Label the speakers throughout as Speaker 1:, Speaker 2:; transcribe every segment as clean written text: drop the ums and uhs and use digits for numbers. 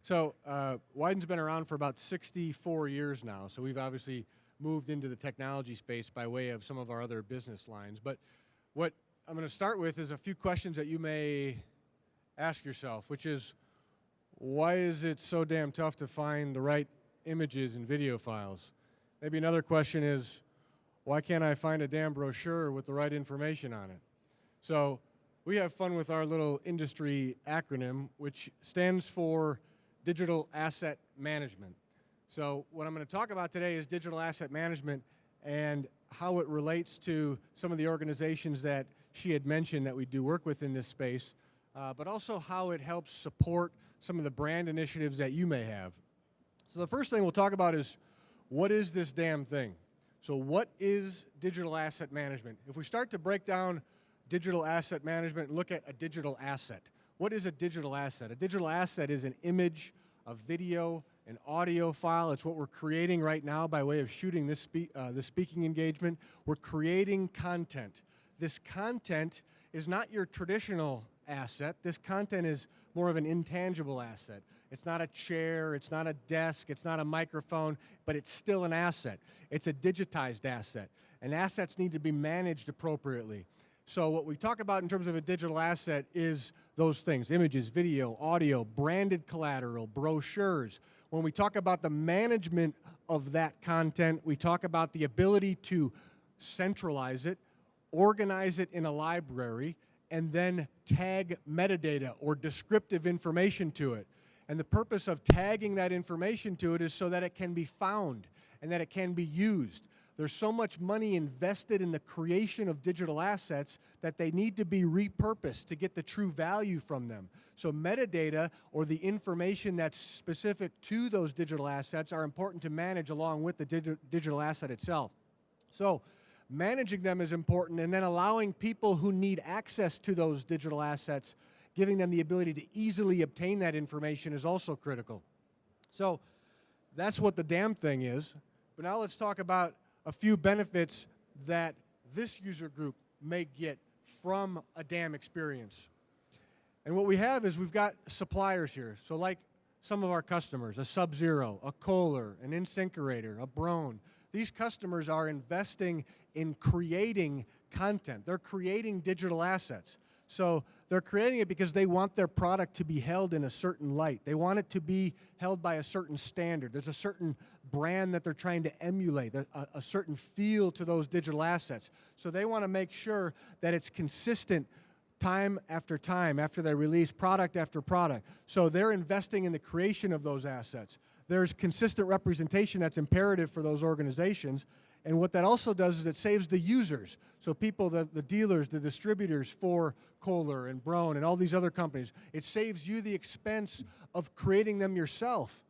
Speaker 1: So Widen's been around for about 64 years now, so we've obviously moved into the technology space by way of some of our other business lines. But what I'm going to start with is a few questions that you may ask yourself, which is, why is it so damn tough to find the right images and video files? Maybe another question is, why can't I find a damn brochure with the right information on it? So we have fun with our little industry acronym, which stands for Digital Asset Management. So what I'm going to talk about today is digital asset management and how it relates to some of the organizations that she had mentioned that we do work with in this space, but also how it helps support some of the brand initiatives that you may have. So the first thing we'll talk about is, what is this damn thing? So what is digital asset management? If we start to break down digital asset management and look at a digital asset, what is a digital asset? A digital asset is an image, a video, an audio file. It's what we're creating right now by way of shooting this speaking engagement. We're creating content. This content is not your traditional asset. This content is more of an intangible asset. It's not a chair, it's not a desk, it's not a microphone, but it's still an asset. It's a digitized asset, and assets need to be managed appropriately. So what we talk about in terms of a digital asset is those things: images, video, audio, branded collateral, brochures. When we talk about the management of that content, we talk about the ability to centralize it, organize it in a library, and then tag metadata or descriptive information to it. And the purpose of tagging that information to it is so that it can be found and that it can be used. There's so much money invested in the creation of digital assets that they need to be repurposed to get the true value from them. So metadata, or the information that's specific to those digital assets, are important to manage along with the digital asset itself. So managing them is important, and then allowing people who need access to those digital assets, giving them the ability to easily obtain that information, is also critical. So that's what the damn thing is. But now let's talk about a few benefits that this user group may get from a DAM experience. And what we have is we've got suppliers here. So like some of our customers, a Sub-Zero, a Kohler, an InSinkErator, a Brone. These customers are investing in creating content. They're creating digital assets. So they're creating it because they want their product to be held in a certain light. They want it to be held by a certain standard. There's a certain brand that they're trying to emulate, a certain feel to those digital assets. So they want to make sure that it's consistent time after they release product after product. So they're investing in the creation of those assets. There's consistent representation that's imperative for those organizations. And what that also does is it saves the users. So people, the dealers, the distributors for Kohler and Brone and all these other companies, it saves you the expense of creating them yourself.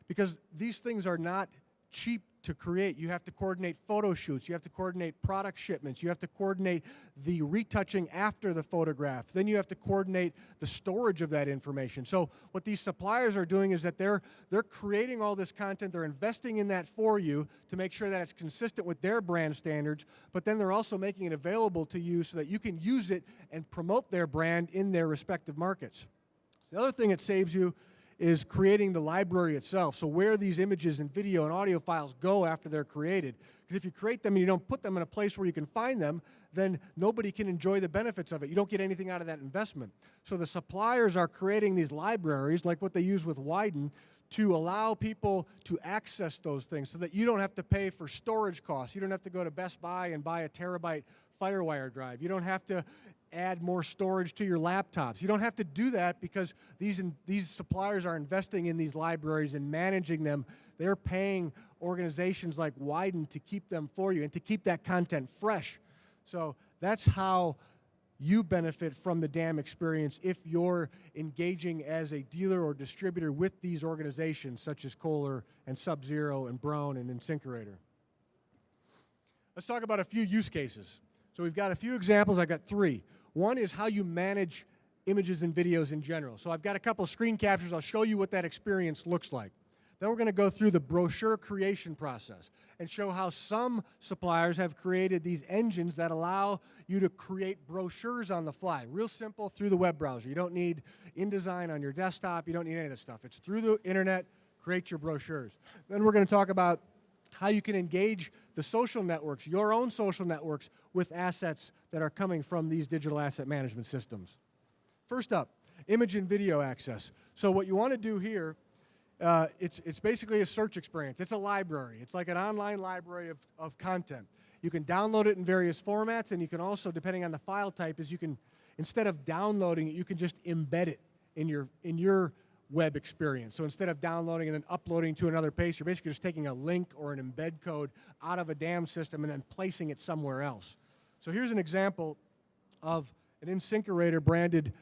Speaker 1: Because these things are not cheap to create. You have to coordinate photo shoots, you have to coordinate product shipments, you have to coordinate the retouching after the photograph, then you have to coordinate the storage of that information. So what these suppliers are doing is that they're creating all this content, they're investing in that for you to make sure that it's consistent with their brand standards, but then they're also making it available to you so that you can use it and promote their brand in their respective markets. The other thing it saves you is creating the library itself. So where these images and video and audio files go after they're created. Because if you create them and you don't put them in a place where you can find them, then nobody can enjoy the benefits of it. You don't get anything out of that investment. So the suppliers are creating these libraries, like what they use with Widen, to allow people to access those things so that you don't have to pay for storage costs. You don't have to go to Best Buy and buy a terabyte FireWire drive. You don't have to add more storage to your laptops. You don't have to do that because these suppliers are investing in these libraries and managing them. They're paying organizations like Widen to keep them for you and to keep that content fresh. So that's how you benefit from the DAM experience if you're engaging as a dealer or distributor with these organizations such as Kohler and Sub-Zero and Brone and InSinkErator. Let's talk about a few use cases. So we've got a few examples. I've got three. One is how you manage images and videos in general. So I've got a couple screen captures. I'll show you what that experience looks like. Then we're going to go through the brochure creation process and show how some suppliers have created these engines that allow you to create brochures on the fly. Real simple through the web browser. You don't need InDesign on your desktop. You don't need any of this stuff. It's through the internet, create your brochures. Then we're going to talk about how you can engage the social networks, your own social networks, with assets that are coming from these digital asset management systems. First up, image and video access. So what you want to do here, it's basically a search experience. It's a library. It's like an online library of content. You can download it in various formats, and you can also, depending on the file type, is you can, instead of downloading it, you can just embed it in your web experience. So instead of downloading and then uploading to another page, you're basically just taking a link or an embed code out of a DAM system and then placing it somewhere else. So here's an example of an InSinkErator branded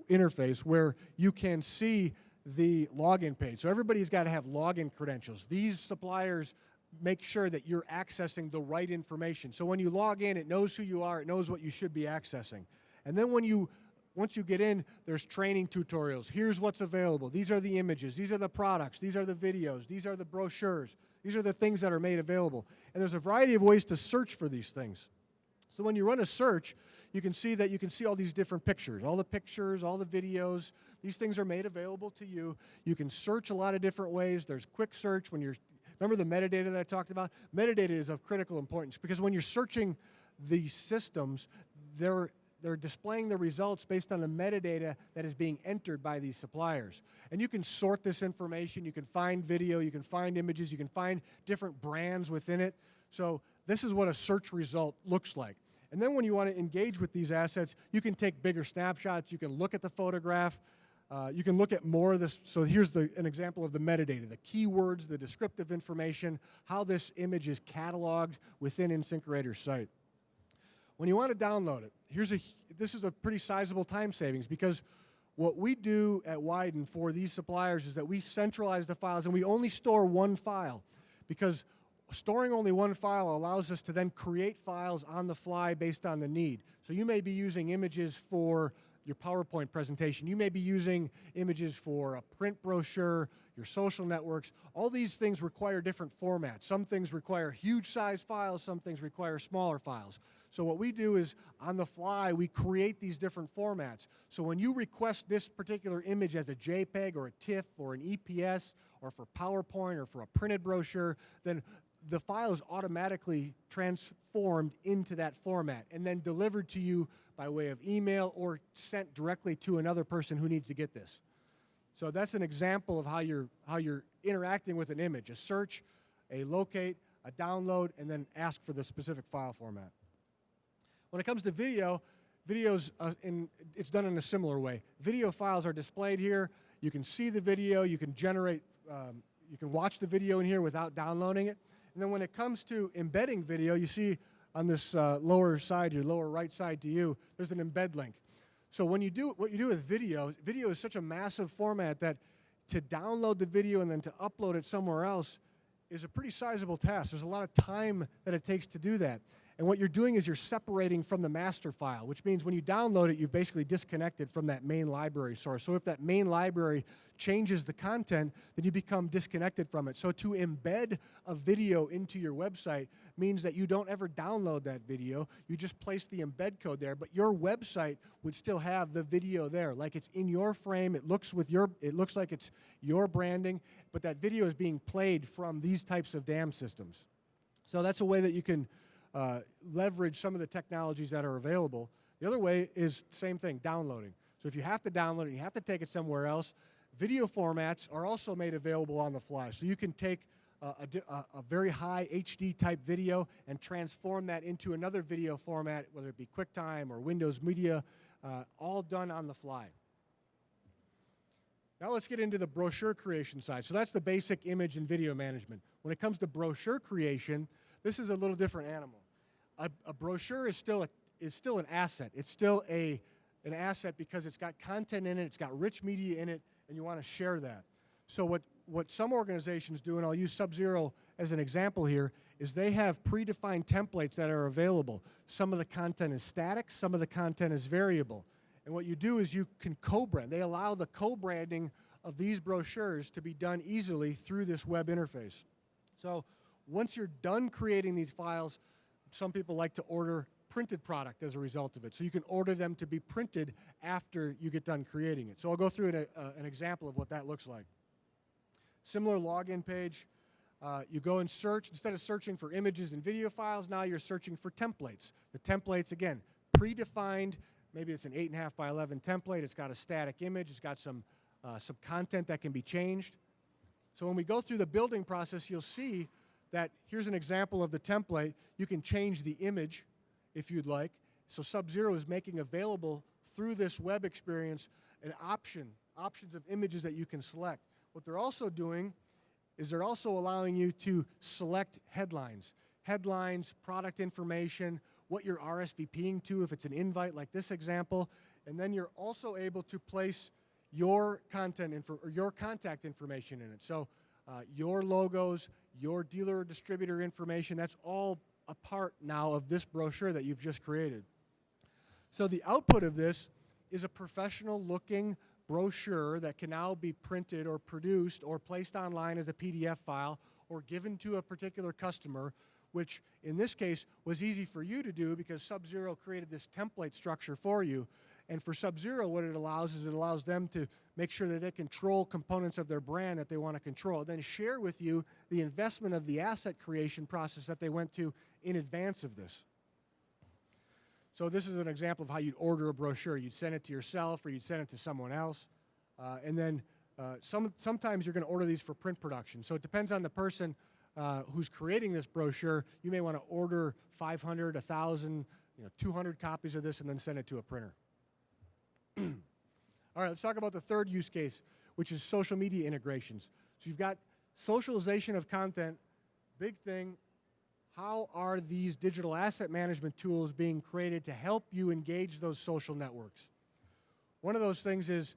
Speaker 1: interface where you can see the login page. So everybody's got to have login credentials. These suppliers make sure that you're accessing the right information. So when you log in, it knows who you are, it knows what you should be accessing. And then once you get in, there's training tutorials. Here's what's available. These are the images. These are the products. These are the videos. These are the brochures. These are the things that are made available. And there's a variety of ways to search for these things. So when you run a search, you can see all these different pictures, all the videos. These things are made available to you. You can search a lot of different ways. There's quick search when remember the metadata that I talked about? Metadata is of critical importance because when you're searching these systems, they're displaying the results based on the metadata that is being entered by these suppliers. And you can sort this information. You can find video. You can find images. You can find different brands within it. So this is what a search result looks like. And then when you want to engage with these assets, you can take bigger snapshots. You can look at the photograph. You can look at more of this. So here's an example of the metadata, the keywords, the descriptive information, how this image is cataloged within InSinkErator's site. When you want to download it, this is a pretty sizable time savings because what we do at Widen for these suppliers is that we centralize the files and we only store one file because storing only one file allows us to then create files on the fly based on the need. So you may be using images for your PowerPoint presentation. You may be using images for a print brochure, your social networks. All these things require different formats. Some things require huge size files, some things require smaller files. So what we do is, on the fly, we create these different formats. So when you request this particular image as a JPEG or a TIFF or an EPS or for PowerPoint or for a printed brochure, then the file is automatically transformed into that format and then delivered to you by way of email or sent directly to another person who needs to get this. So that's an example of how you're interacting with an image: a search, a locate, a download, and then ask for the specific file format. When it comes to video, it's done in a similar way. Video files are displayed here. You can see the video. You can generate. You can watch the video in here without downloading it. And then when it comes to embedding video, you see on this lower side, your lower right side to you, there's an embed link. So what you do with video is such a massive format that to download the video and then to upload it somewhere else is a pretty sizable task. There's a lot of time that it takes to do that. And what you're doing is you're separating from the master file, which means when you download it, you've basically disconnected from that main library source. So if that main library changes the content, then you become disconnected from it. So to embed a video into your website means that you don't ever download that video. You just place the embed code there, but your website would still have the video there. Like it's in your frame, it looks like it's your branding, but that video is being played from these types of DAM systems. So that's a way that you can leverage some of the technologies that are available. The other way is same thing, downloading. So if you have to download it, you have to take it somewhere else. Video formats are also made available on the fly. So you can take a very high HD type video and transform that into another video format, whether it be QuickTime or Windows Media, all done on the fly. Now let's get into the brochure creation side. So that's the basic image and video management. When it comes to brochure creation, this is a little different animal. A brochure is still an asset. It's still an asset because it's got content in it, it's got rich media in it, and you want to share that. So what some organizations do, and I'll use Sub-Zero as an example here, is they have predefined templates that are available. Some of the content is static, some of the content is variable. And what you do is you can co-brand. They allow the co-branding of these brochures to be done easily through this web interface. So once you're done creating these files, some people like to order printed product as a result of it. So you can order them to be printed after you get done creating it. So I'll go through an example of what that looks like. Similar login page. You go and search. Instead of searching for images and video files, now you're searching for templates. The templates, again, predefined. Maybe it's an 8.5 by 11 template. It's got a static image. It's got some content that can be changed. So when we go through the building process, you'll see that here's an example of the template. You can change the image if you'd like. So Sub-Zero is making available through this web experience an options of images that you can select. What they're also doing is they're also allowing you to select headlines. Headlines, product information, what you're RSVPing to if it's an invite like this example, and then you're also able to place your your contact information in it. So your logos, your dealer or distributor information, that's all a part now of this brochure that you've just created. So the output of this is a professional looking brochure that can now be printed or produced or placed online as a PDF file or given to a particular customer, which in this case was easy for you to do because Sub-Zero created this template structure for you. And for Sub-Zero, what it allows is it allows them to make sure that they control components of their brand that they want to control, then share with you the investment of the asset creation process that they went to in advance of this. So this is an example of how you'd order a brochure. You'd send it to yourself or you'd send it to someone else. And then sometimes you're going to order these for print production. So it depends on the person who's creating this brochure. You may want to order 500, 1,000, 200 copies of this and then send it to a printer. All right, let's talk about the third use case, which is social media integrations. So you've got socialization of content, big thing. How are these digital asset management tools being created to help you engage those social networks? One of those things is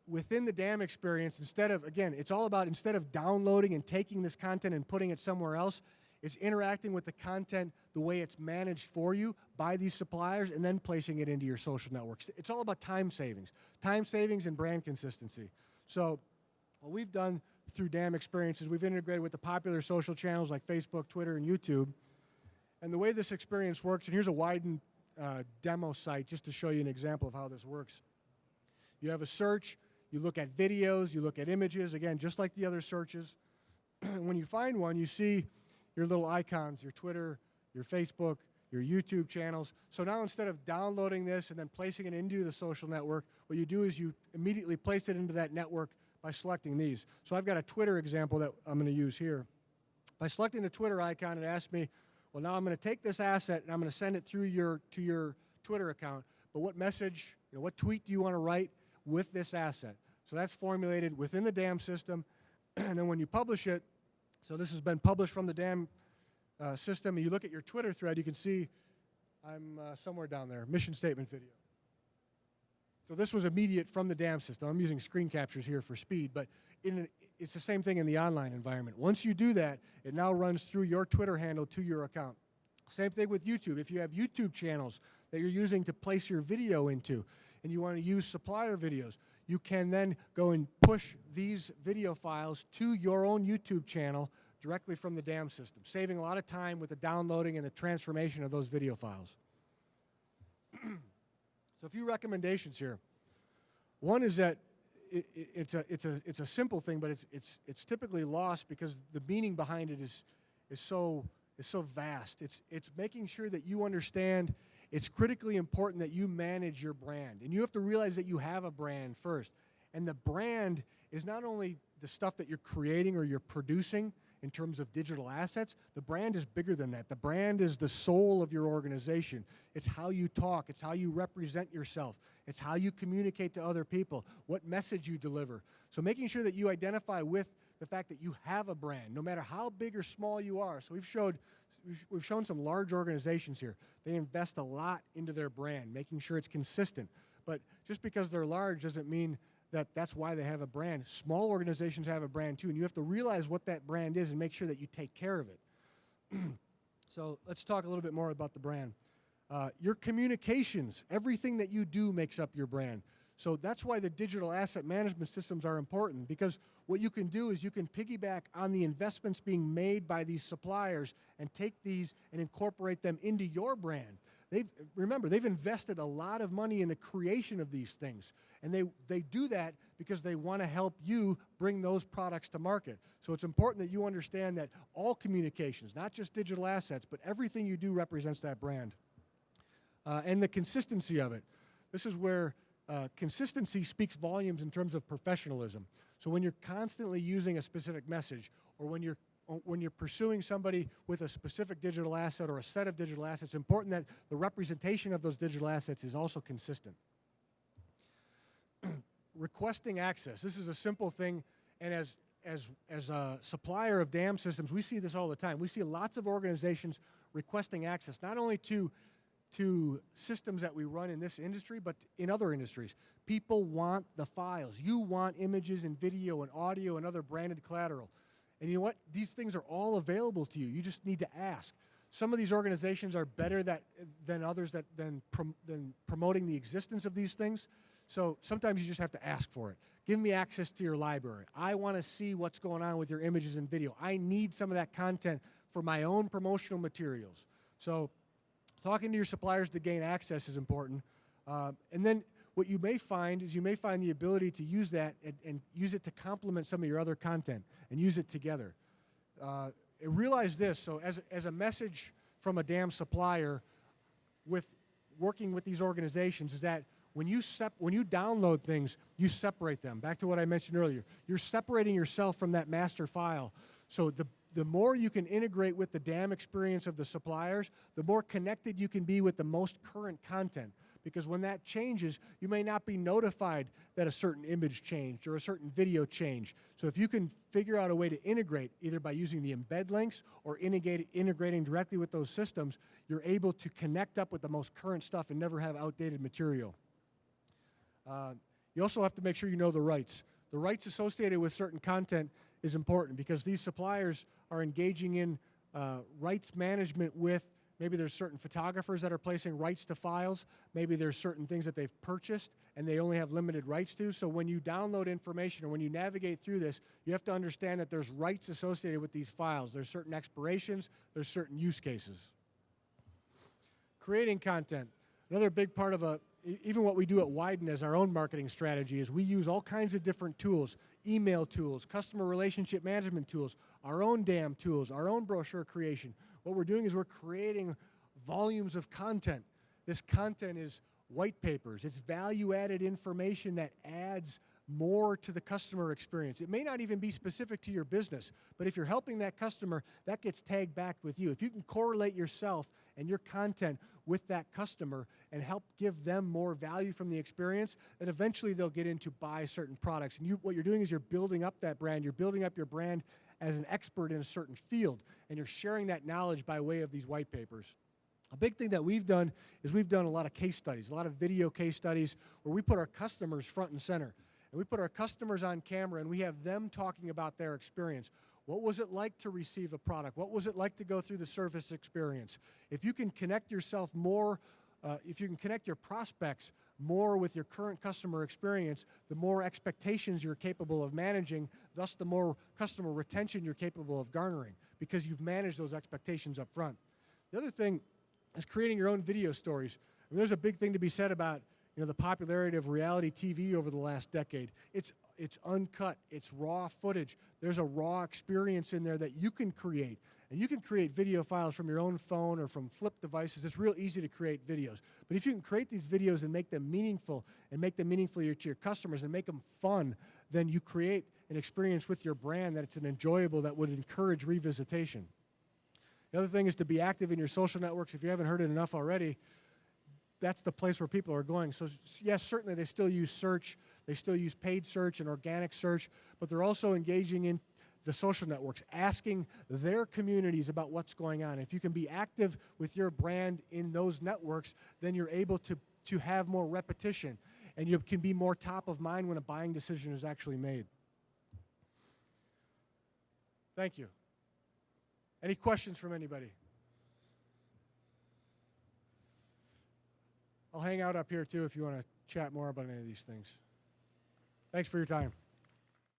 Speaker 1: within the DAM experience, instead of downloading and taking this content and putting it somewhere else, it's interacting with the content the way it's managed for you by these suppliers and then placing it into your social networks. It's all about time savings and brand consistency. So what we've done through DAM experiences, we've integrated with the popular social channels like Facebook, Twitter, and YouTube. And the way this experience works, and here's a Widen demo site just to show you an example of how this works. You have a search, you look at videos, you look at images, again, just like the other searches. When you find one, you see your little icons, your Twitter, your Facebook, your YouTube channels. So now instead of downloading this and then placing it into the social network, what you do is you immediately place it into that network by selecting these. So I've got a Twitter example that I'm going to use here. By selecting the Twitter icon, it asks me, well, now I'm going to take this asset and I'm going to send it through to your Twitter account. But what message, what tweet do you want to write with this asset? So that's formulated within the DAM system. And then when you publish it, so this has been published from the DAM system, and you look at your Twitter thread, you can see I'm somewhere down there, mission statement video. So this was immediate from the DAM system. I'm using screen captures here for speed, but it's the same thing in the online environment. Once you do that, it now runs through your Twitter handle to your account. Same thing with YouTube. If you have YouTube channels that you're using to place your video into, and you want to use supplier videos, you can then go and push these video files to your own YouTube channel directly from the DAM system, saving a lot of time with the downloading and the transformation of those video files. So a few recommendations here. One is that it's a simple thing, but it's typically lost because the meaning behind it is so vast. It's making sure that you understand it's critically important that you manage your brand. And you have to realize that you have a brand first. And the brand is not only the stuff that you're creating or you're producing in terms of digital assets, the brand is bigger than that. The brand is the soul of your organization. It's how you talk. It's how you represent yourself. It's how you communicate to other people, what message you deliver. So making sure that you identify with the fact that you have a brand, no matter how big or small you are. So we've shown some large organizations here. They invest a lot into their brand, making sure it's consistent. But just because they're large doesn't mean that that's why they have a brand. Small organizations have a brand too, and you have to realize what that brand is and make sure that you take care of it. So let's talk a little bit more about the brand. Your communications, everything that you do makes up your brand. So that's why the digital asset management systems are important, because what you can do is you can piggyback on the investments being made by these suppliers and take these and incorporate them into your brand. Remember, they've invested a lot of money in the creation of these things, and they do that because they want to help you bring those products to market. So it's important that you understand that all communications, not just digital assets, but everything you do represents that brand. And the consistency of it. This is where consistency speaks volumes in terms of professionalism. So when you're constantly using a specific message, or when you're pursuing somebody with a specific digital asset or a set of digital assets, it's important that the representation of those digital assets is also consistent. Requesting access. This is a simple thing, and as a supplier of dam systems, we see this all the time. We see lots of organizations requesting access, not only to systems that we run in this industry, but in other industries. People want the files. You want images and video and audio and other branded collateral. And you know what? These things are all available to you. You just need to ask. Some of these organizations are better than others than promoting the existence of these things. So sometimes you just have to ask for it. Give me access to your library. I want to see what's going on with your images and video. I need some of that content for my own promotional materials. So talking to your suppliers to gain access is important. And then what you may find is you may find the ability to use that and use it to complement some of your other content and use it together. Realize this, so as a message from a dam supplier with working with these organizations is that when you download things, you separate them. Back to what I mentioned earlier. You're separating yourself from that master file. So the more you can integrate with the dam experience of the suppliers, the more connected you can be with the most current content. Because when that changes, you may not be notified that a certain image changed or a certain video changed. So if you can figure out a way to integrate, either by using the embed links or integrating directly with those systems, you're able to connect up with the most current stuff and never have outdated material. You also have to make sure you know the rights. The rights associated with certain content is important because these suppliers are engaging in rights management with, maybe there's certain photographers that are placing rights to files. Maybe there's certain things that they've purchased and they only have limited rights to. So when you download information or when you navigate through this, you have to understand that there's rights associated with these files. There's certain expirations, there's certain use cases. Creating content. Another big part of even what we do at Widen as our own marketing strategy is we use all kinds of different tools, email tools, customer relationship management tools, our own dam tools, our own brochure creation. What we're doing is we're creating volumes of content. This content is white papers. It's value-added information that adds more to the customer experience. It may not even be specific to your business, but if you're helping that customer, that gets tagged back with you. If you can correlate yourself and your content with that customer and help give them more value from the experience, then eventually they'll get in to buy certain products. And what you're doing is you're building up that brand. You're building up your brand as an expert in a certain field, and you're sharing that knowledge by way of these white papers. A big thing that we've done is we've done a lot of case studies, a lot of video case studies where we put our customers front and center. And we put our customers on camera and we have them talking about their experience. What was it like to receive a product? What was it like to go through the service experience? If you can connect yourself more, if you can connect your prospects more with your current customer experience, the more expectations you're capable of managing, thus the more customer retention you're capable of garnering because you've managed those expectations up front. The other thing is creating your own video stories. I mean, there's a big thing to be said about the popularity of reality TV over the last decade. It's uncut, it's raw footage. There's a raw experience in there that you can create. And you can create video files from your own phone or from flip devices. It's real easy to create videos. But if you can create these videos and make them meaningful and make them meaningful to your customers and make them fun, then you create an experience with your brand that it's an enjoyable that would encourage revisitation. The other thing is to be active in your social networks. If you haven't heard it enough already, that's the place where people are going. So yes, certainly they still use search, they still use paid search and organic search, but they're also engaging in the social networks, asking their communities about what's going on. If you can be active with your brand in those networks, then you're able to have more repetition, and you can be more top of mind when a buying decision is actually made. Thank you. Any questions from anybody? I'll hang out up here too if you want to chat more about any of these things. Thanks for your time.